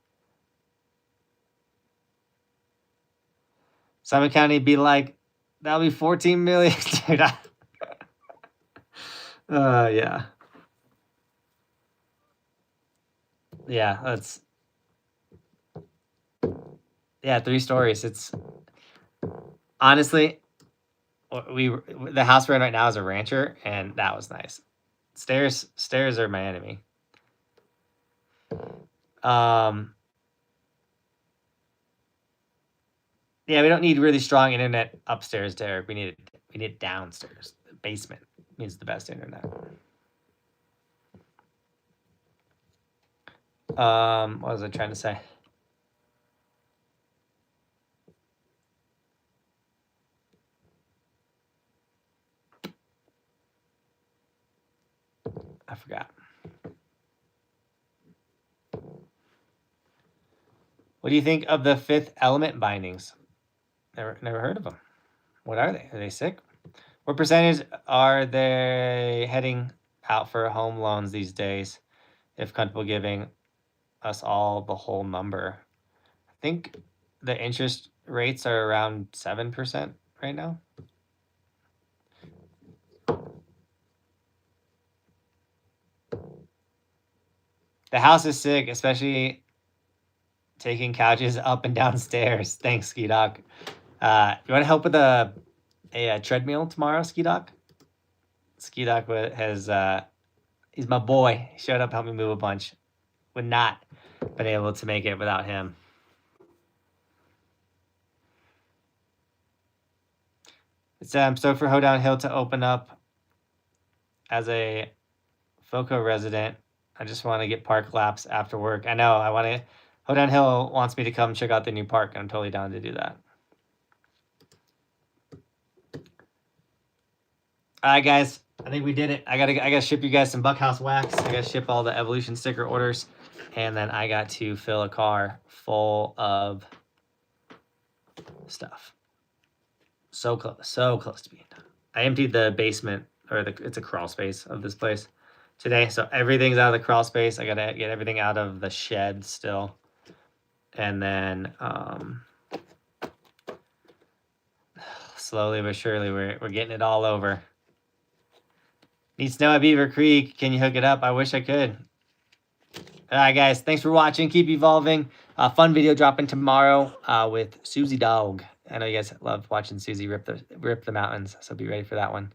Simon County be like, that'll be 14 million. Dude, yeah. Yeah, that's... Yeah, 3 stories. It's... Honestly, the house we're in right now is a rancher, and that was nice. Stairs are my enemy. Yeah, we don't need really strong internet upstairs, Derek. We need it downstairs. The basement needs the best internet. What was I trying to say? I forgot. What do you think of the Fifth Element bindings? Never heard of them. What are they? Are they sick? What percentage are they heading out for home loans these days? If comfortable giving us all the whole number. I think the interest rates are around 7% right now. The house is sick, especially taking couches up and down stairs. Thanks, Ski Doc. You want to help with a treadmill tomorrow, Ski Doc? Ski Doc has he's my boy. He showed up, helped me move a bunch. Would not been able to make it without him. It's I'm stoked for Hoedown Hill to open up. As a FOCO resident, I just want to get park laps after work. I know, I want to... Hoedown Hill wants me to come check out the new park, and I'm totally down to do that. All right, guys. I think we did it. I gotta ship you guys some Buckhouse wax. I gotta ship all the Evolution sticker orders. And then I got to fill a car full of stuff. So close to being done. I emptied the basement, or it's a crawl space of this place today. So everything's out of the crawl space. I gotta get everything out of the shed still. And then slowly but surely we're getting it all over. Need snow at Beaver Creek. Can you hook it up? I wish I could. All right, guys. Thanks for watching. Keep evolving. Fun video dropping tomorrow with Susie Dog. I know you guys love watching Susie rip the mountains, so be ready for that one.